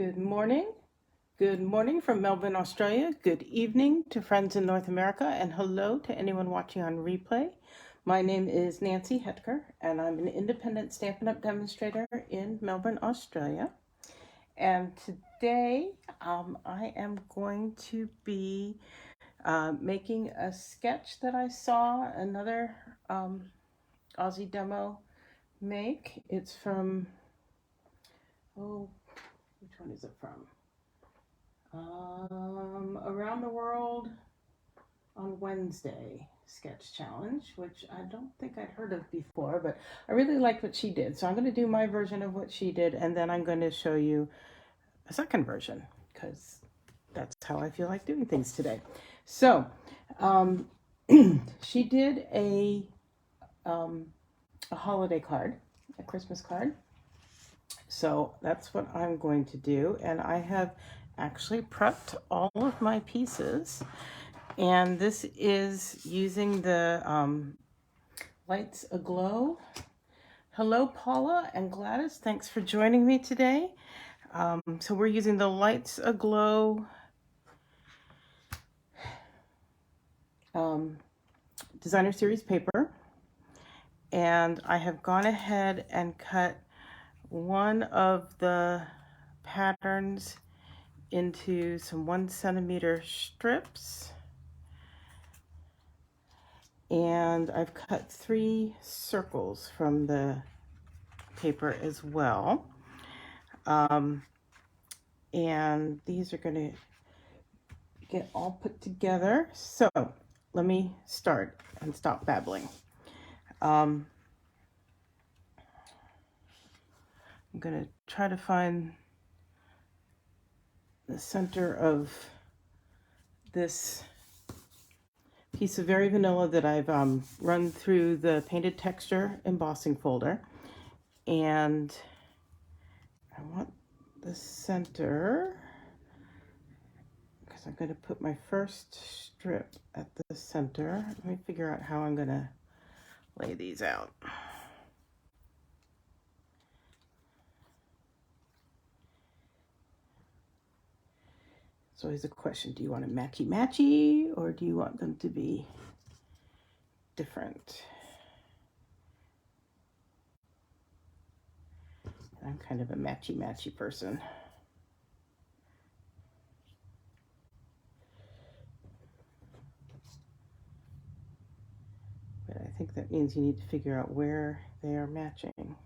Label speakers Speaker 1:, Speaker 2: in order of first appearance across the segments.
Speaker 1: Good morning. Good morning from Melbourne, Australia. Good evening to friends in North America, and hello to anyone watching on replay. My name is Nancy Hetker, and I'm an independent Stampin' Up! Demonstrator in Melbourne, Australia. And today I am going to be making a sketch that I saw another Aussie demo make. It's from, which one is it from? Around the World on Wednesday sketch challenge, which I don't think I'd heard of before, but I really liked what she did. So I'm going to do my version of what she did, and then I'm going to show you a second version because that's how I feel like doing things today. So she did a holiday card, a Christmas card. So that's what I'm going to do, and I have actually prepped all of my pieces, and this is using the Lights Aglow. Hello Paula and Gladys, thanks for joining me today. So we're using the Lights Aglow designer series paper, and I have gone ahead and cut one of the patterns into some 1 centimeter strips, and I've cut 3 circles from the paper as well, and these are going to get all put together. So let me start and stop babbling. I'm going to try to find the center of this piece of Very Vanilla that I've run through the Painted Texture embossing folder, and I want the center because I'm going to put my first strip at the center. Let me figure out how I'm going to lay these out. It's always a question, do you want a matchy-matchy or do you want them to be different? I'm kind of a matchy-matchy person. But I think that means you need to figure out where they are matching.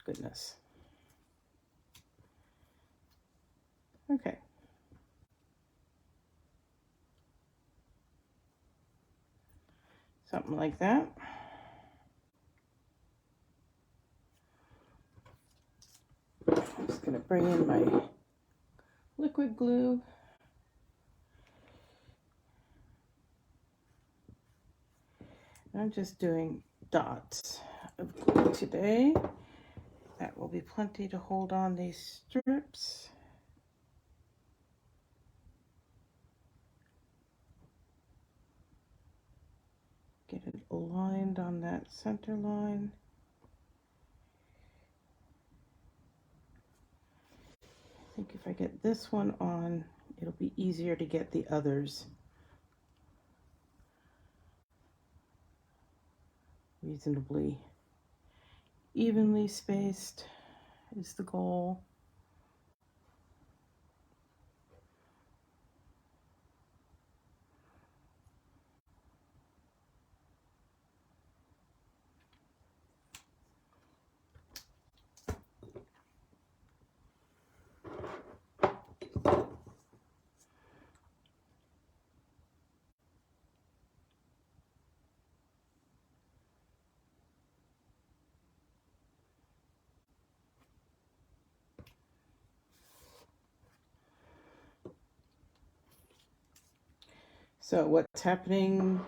Speaker 1: Goodness. Okay. Something like that. I'm just going to bring in my liquid glue. I'm just doing dots of glue today. That will be plenty to hold on these strips. Get it aligned on that center line. I think if I get this one on, it'll be easier to get the others reasonably evenly spaced is the goal. So what's happening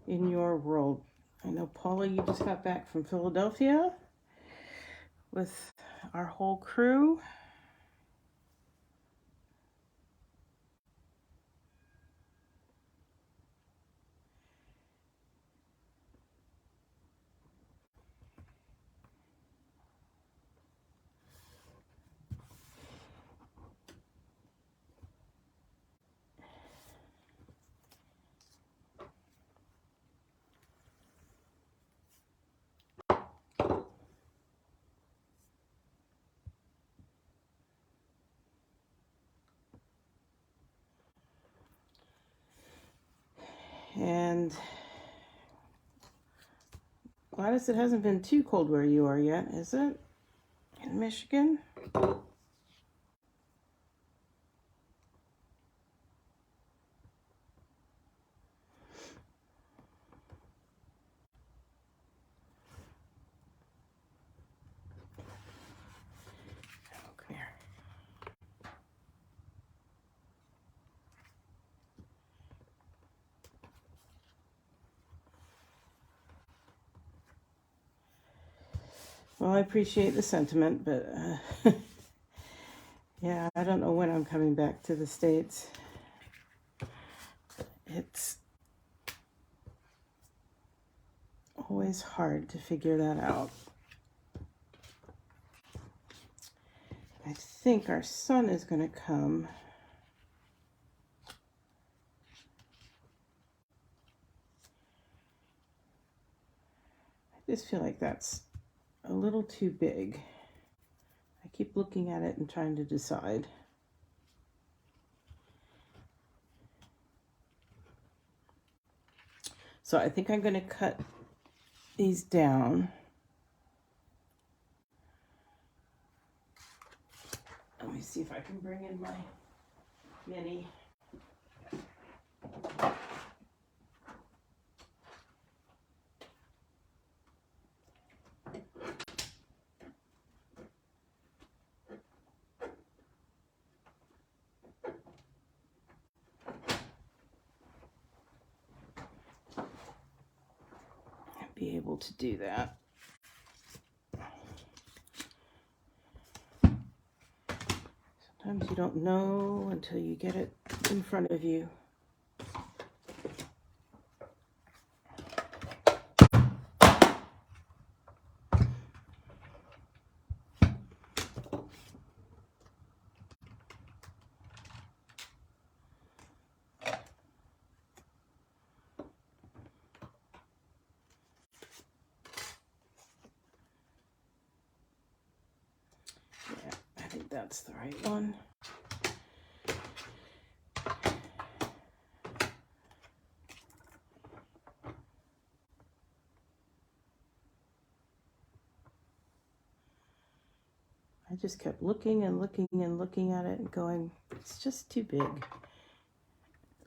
Speaker 1: in your world? I know, Paula, you just got back from Philadelphia with our whole crew. And Gladys, it hasn't been too cold where you are yet, is it? In Michigan? Oh, come here. Well, I appreciate the sentiment, but yeah, I don't know when I'm coming back to the States. It's always hard to figure that out. I think our son is going to come. I just feel like that's a little too big. I keep looking at it and trying to decide. So I think I'm going to cut these down. Let me see if I can bring in my mini. Be able to do that. Sometimes you don't know until you get it in front of you. Yeah, I think that's the right one. I just kept looking and looking and looking at it and going, it's just too big.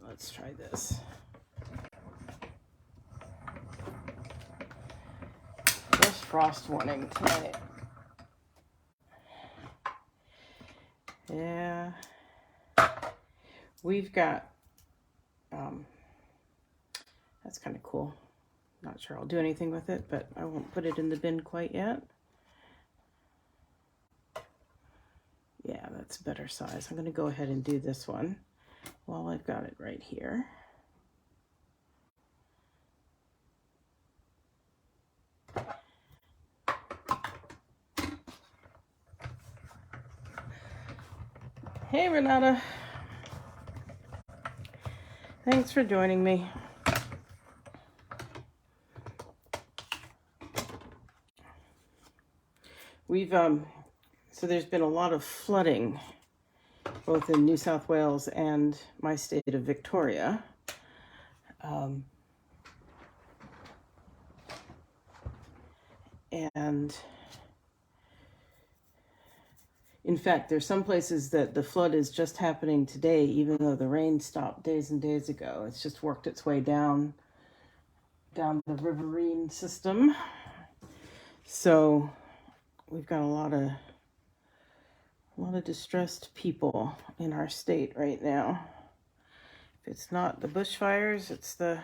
Speaker 1: Let's try this. There's frost warning tonight. Yeah. We've got, that's kind of cool. Not sure I'll do anything with it, but I won't put it in the bin quite yet. Yeah, that's a better size. I'm going to go ahead and do this one while I've got it right here. Hey, Renata. Thanks for joining me. We've, so there's been a lot of flooding, both in New South Wales and my state of Victoria. And in fact, there's some places that the flood is just happening today, even though the rain stopped days and days ago. It's just worked its way down the riverine system. So we've got a lot of distressed people in our state right now. If it's not the bushfires, it's the,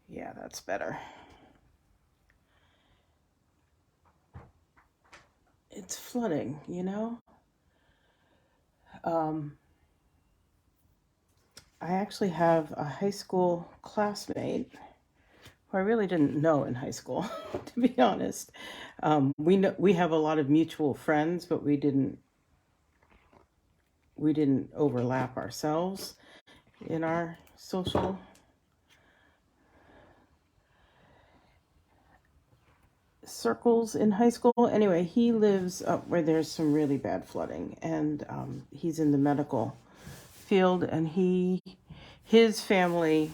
Speaker 1: yeah, that's better. It's flooding, you know? I actually have a high school classmate who I really didn't know in high school, to be honest. We have a lot of mutual friends, but we didn't overlap ourselves in our social circles in high school. Anyway, he lives up where there's some really bad flooding, and he's in the medical field, and he his family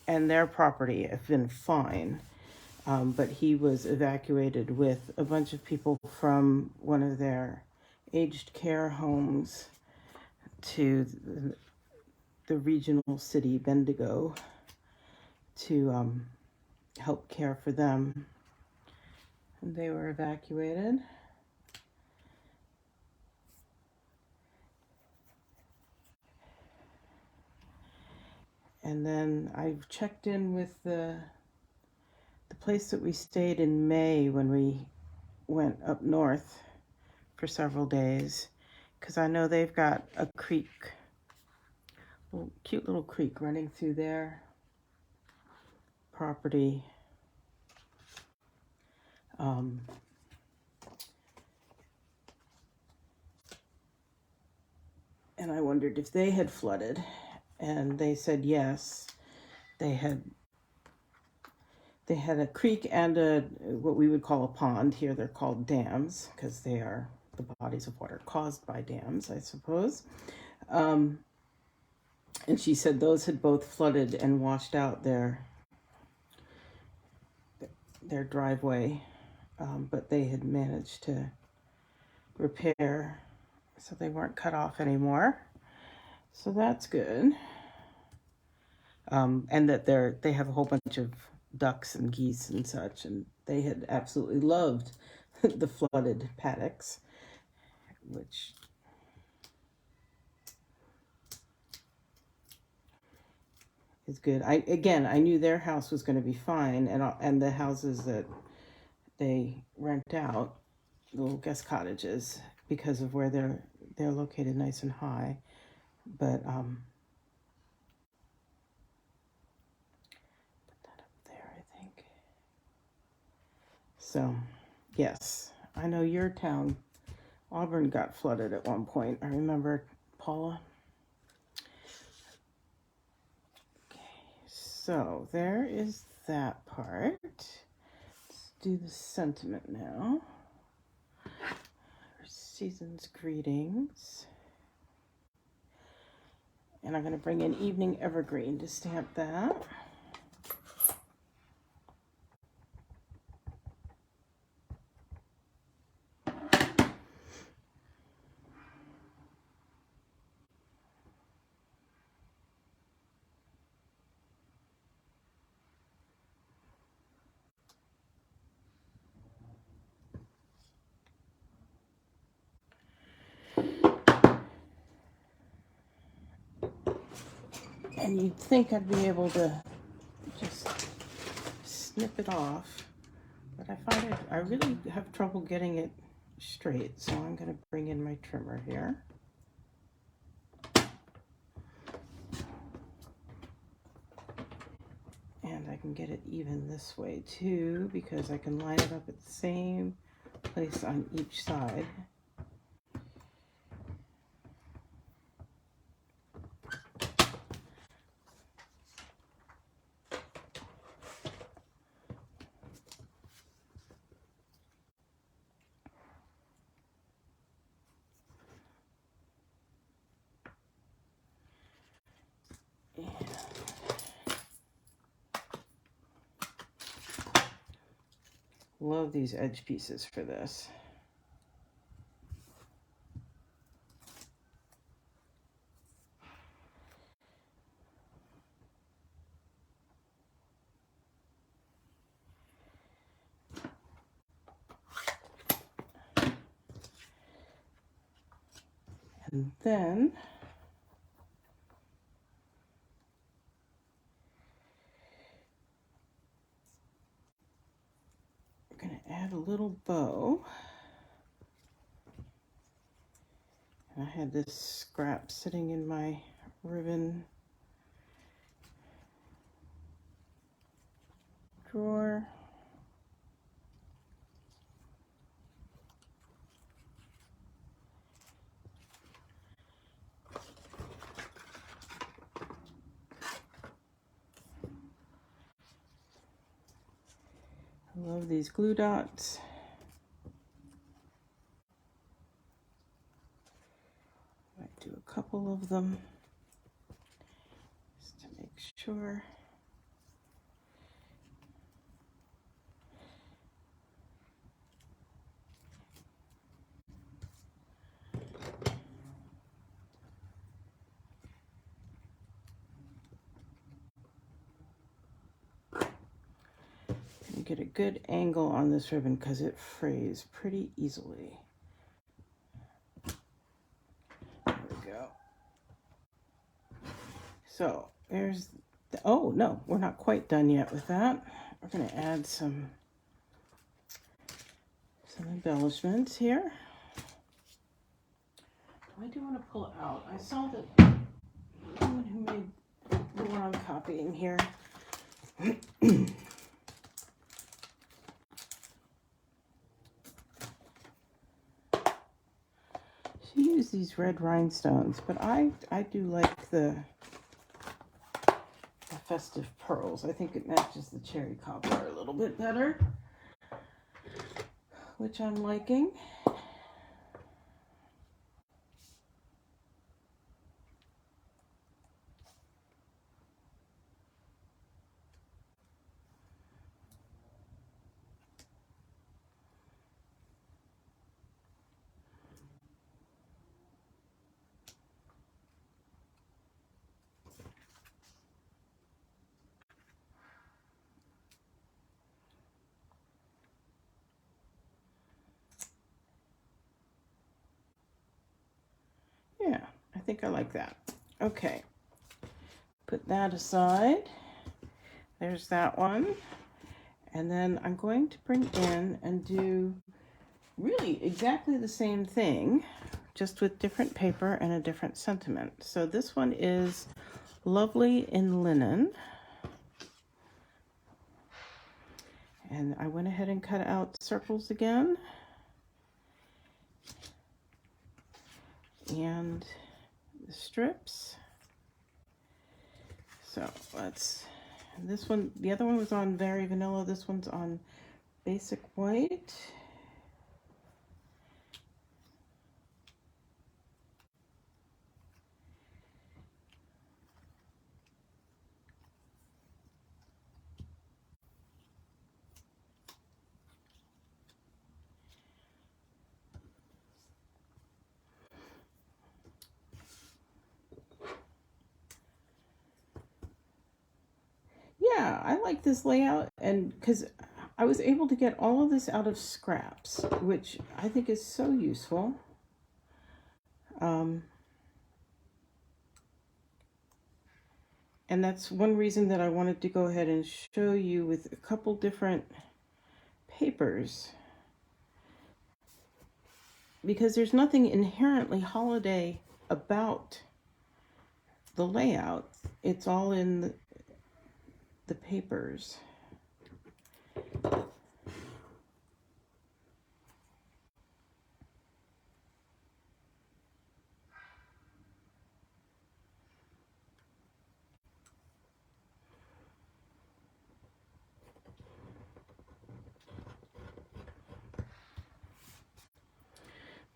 Speaker 1: and their property have been fine, but he was evacuated with a bunch of people from one of their aged care homes to the regional city, Bendigo, to help care for them. And they were evacuated. And then I've checked in with the place that we stayed in May when we went up north for several days, because I know they've got a creek, cute little creek running through their property. And I wondered if they had flooded, and they said yes. They had a creek and what we would call a pond. Here they're called dams because they are the bodies of water caused by dams, I suppose. And she said those had both flooded and washed out their driveway, but they had managed to repair, so they weren't cut off anymore. So that's good. And that they have a whole bunch of ducks and geese and such, and they had absolutely loved the flooded paddocks, which is good. I knew their house was going to be fine, and the houses that they rent out, little guest cottages, because of where they're located, nice and high. But put that up there, I think. So, yes, I know your town, Auburn, got flooded at one point. I remember, Paula. Okay, so there is that part. Let's do the sentiment now. Season's greetings. And I'm going to bring in Evening Evergreen to stamp that. And you'd think I'd be able to just snip it off, but I find I really have trouble getting it straight, so I'm going to bring in my trimmer here. And I can get it even this way too, because I can line it up at the same place on each side. Love these edge pieces for this. And then we're going to add a little bow. And I had this scrap sitting in my ribbon drawer. I love these glue dots. Might do a couple of them just to make sure. You get a good angle on this ribbon because it frays pretty easily. There we go. So there's oh no, we're not quite done yet with that. We're going to add some embellishments here. I do want to pull it out. I saw that the one who made the one I'm copying here. She used these red rhinestones, but I do like the festive pearls. I think it matches the cherry cobbler a little bit better, which I'm liking. Yeah, I think I like that. Okay, put that aside. There's that one. And then I'm going to bring in and do really exactly the same thing, just with different paper and a different sentiment. So this one is Lovely in Linen. And I went ahead and cut out circles again. And the strips. So this one, the other one was on Very Vanilla. This one's on Basic White. Yeah, I like this layout, and because I was able to get all of this out of scraps, which I think is so useful. And that's one reason that I wanted to go ahead and show you with a couple different papers, because there's nothing inherently holiday about the layout. It's all in the papers.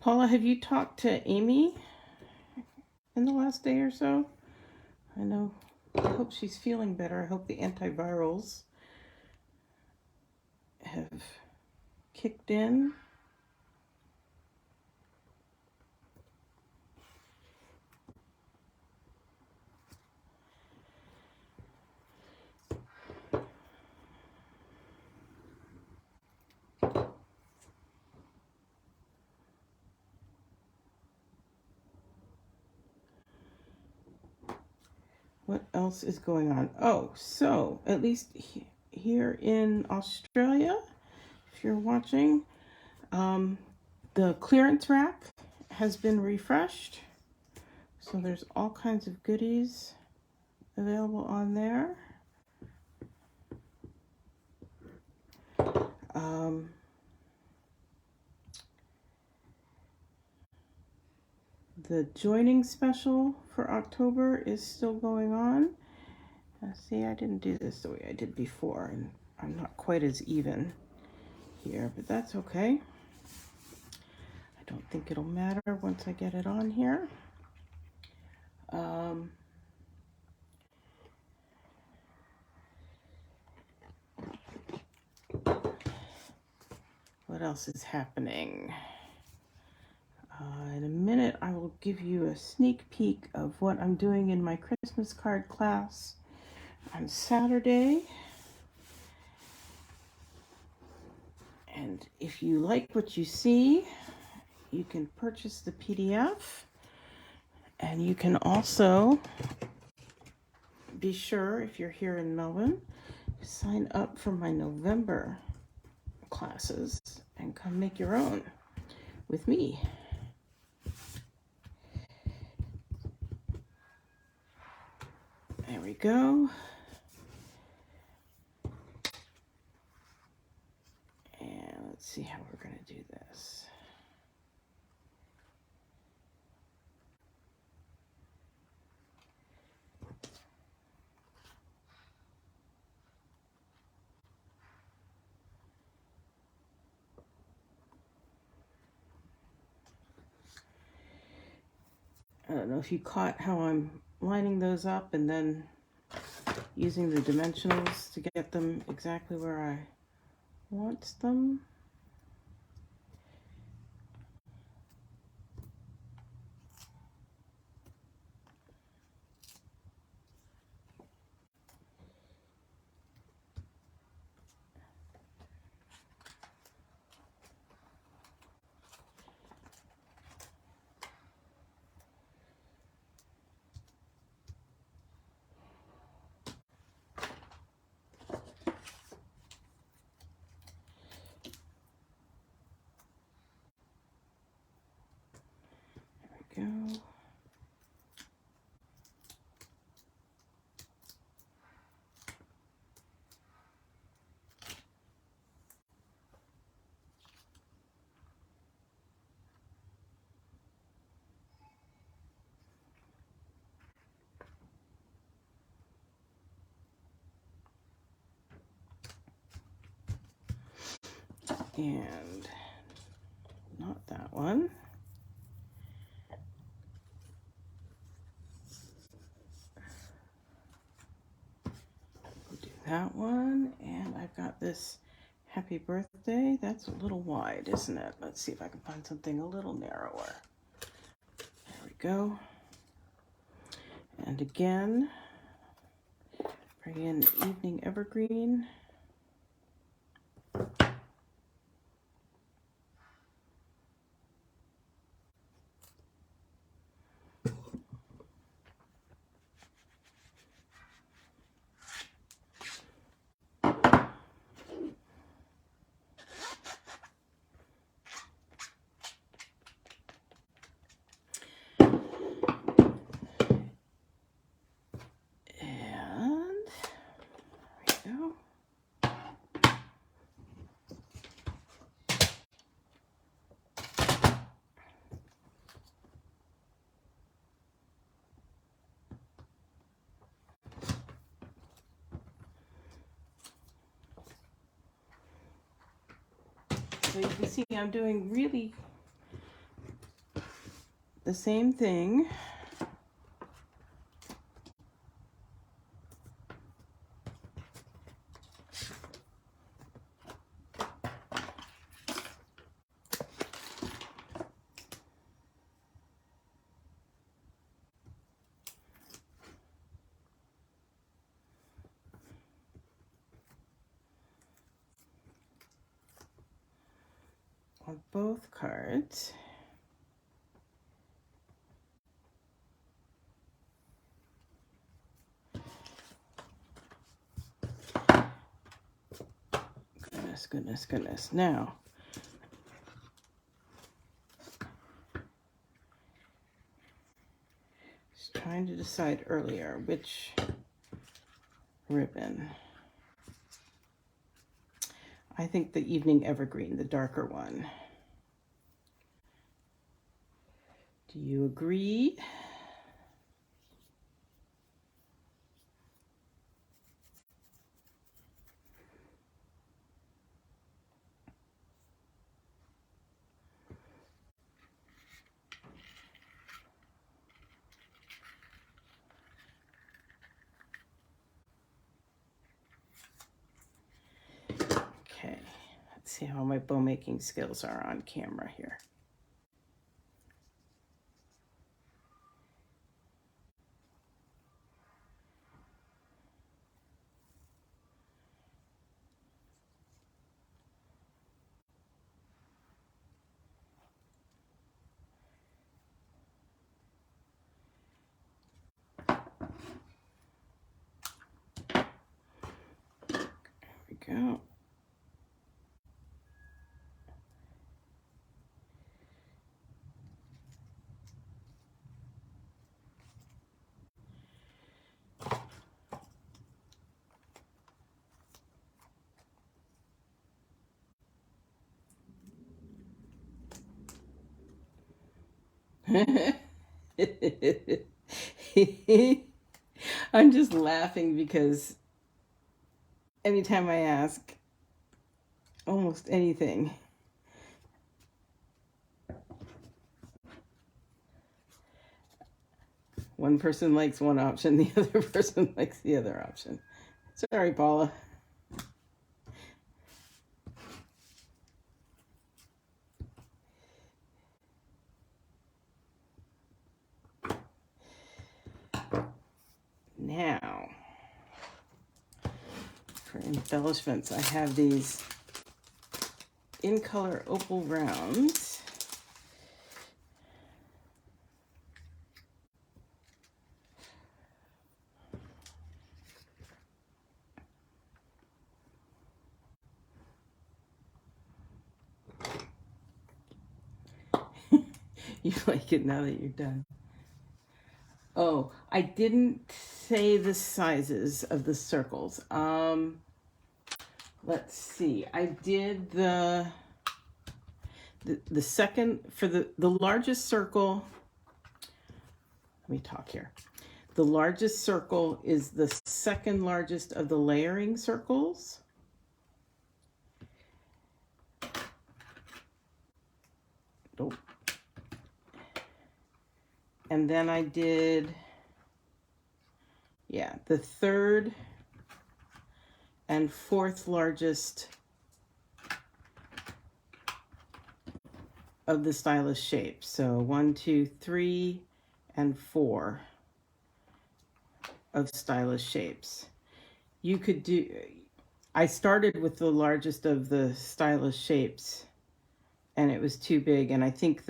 Speaker 1: Paula, have you talked to Amy in the last day or so? I know. I hope she's feeling better. I hope the antivirals have kicked in. What else is going on? Oh, so at least here in Australia, if you're watching, the clearance rack has been refreshed. So there's all kinds of goodies available on there. The joining special for October is still going on. See, I didn't do this the way I did before, and I'm not quite as even here, but that's okay. I don't think it'll matter once I get it on here. what else is happening? In a minute, I will give you a sneak peek of what I'm doing in my Christmas card class on Saturday. And if you like what you see, you can purchase the PDF. And you can also be sure, if you're here in Melbourne, sign up for my November classes and come make your own with me. There we go. And let's see how we're going to do this. I don't know if you caught how I'm lining those up and then using the dimensionals to get them exactly where I want them. There we go. And not that one. We'll do that one. And I've got this happy birthday. That's a little wide, isn't it? Let's see if I can find something a little narrower. There we go. And again, bring in Evening Evergreen. So you can see I'm doing really the same thing. On both cards. Goodness. Now, just trying to decide earlier which ribbon. I think the Evening Evergreen, the darker one. Do you agree? Okay, See how my bow making skills are on camera here. There we go. I'm just laughing because anytime I ask almost anything, one person likes one option, the other person likes the other option. Sorry, Paula. Now, for embellishments, I have these in color opal rounds. You like it now that you're done. Oh, I didn't say the sizes of the circles. Let's see. I did the second for the largest circle. Let me talk here. The largest circle is the second largest of the layering circles. Oh. And then I did, yeah, the third and fourth largest of the stylus shapes. So 1, 2, 3, and 4 of stylus shapes. You could do, I started with the largest of the stylus shapes and it was too big, and I think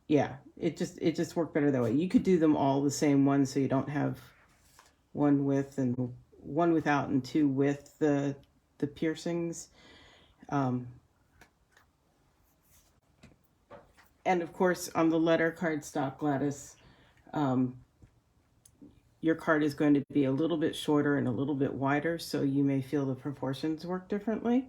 Speaker 1: yeah, it just worked better that way. You could do them all the same one, so you don't have one with and one without and two with the piercings. And of course, on the letter cardstock, Gladys, your card is going to be a little bit shorter and a little bit wider, so you may feel the proportions work differently.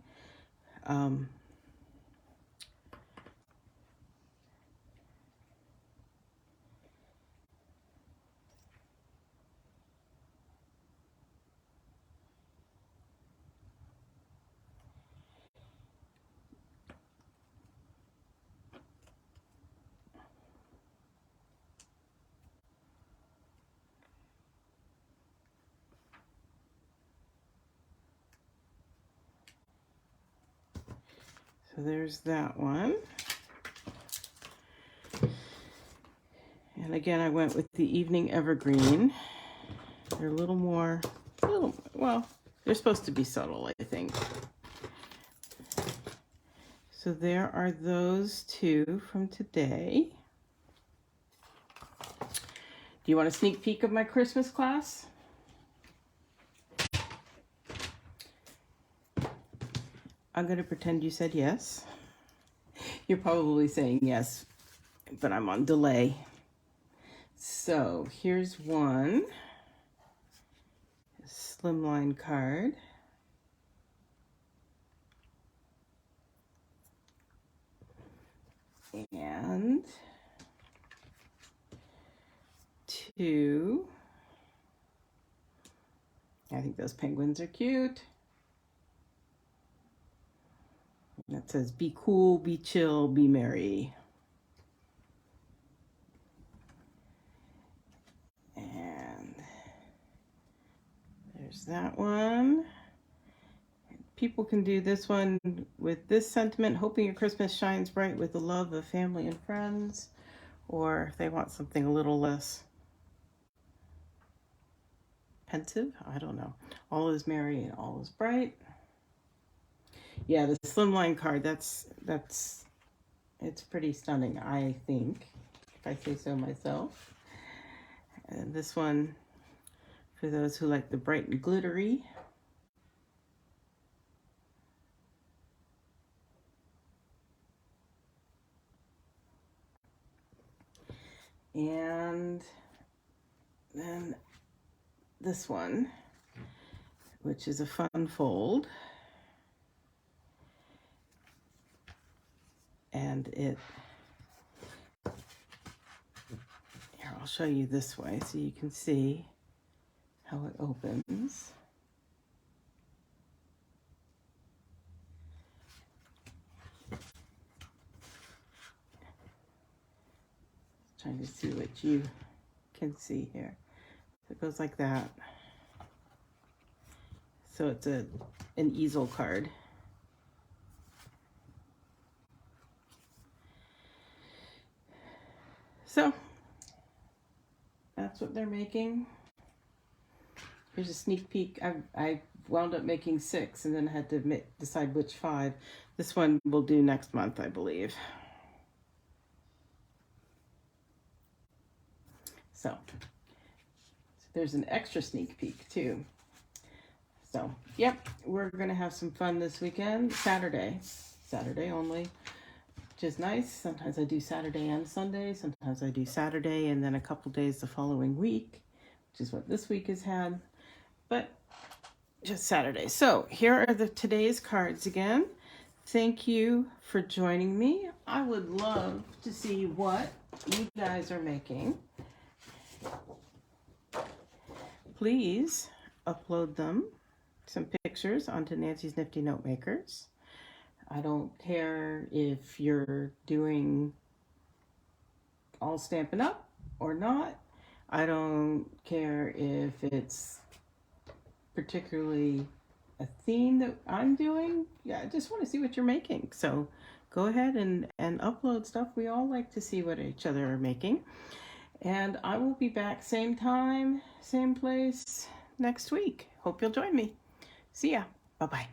Speaker 1: So there's that one. And again, I went with the Evening Evergreen. They're a little more, well, they're supposed to be subtle, I think. So there are those two from today. Do you want a sneak peek of my Christmas class? I'm going to pretend you said yes. You're probably saying yes, but I'm on delay. So here's one slimline card. And two. I think those penguins are cute. That says, be cool, be chill, be merry. And there's that one. people can do this one with this sentiment, hoping your Christmas shines bright with the love of family and friends, or if they want something a little less pensive, I don't know. All is merry and all is bright. Yeah, the slimline card, it's pretty stunning, I think, if I say so myself. And this one, for those who like the bright and glittery. And then this one, which is a fun fold. And here, I'll show you this way so you can see how it opens. Trying to see what you can see here. It goes like that. So it's an easel card. So that's what they're making. Here's a sneak peek. I wound up making 6 and then had to decide which 5. This one we'll do next month, I believe. So there's an extra sneak peek too. So, yep, we're going to have some fun this weekend. Saturday only, which is nice. Sometimes I do Saturday and Sunday. Sometimes I do Saturday and then a couple days the following week, which is what this week has had. But just Saturday. So here are today's cards again. Thank you for joining me. I would love to see what you guys are making. Please upload them, some pictures, onto Nancy's Nifty Note Makers. I don't care if you're doing all Stampin' Up! Or not. I don't care if it's particularly a theme that I'm doing. Yeah, I just want to see what you're making. So go ahead and upload stuff. We all like to see what each other are making. And I will be back same time, same place next week. Hope you'll join me. See ya. Bye-bye.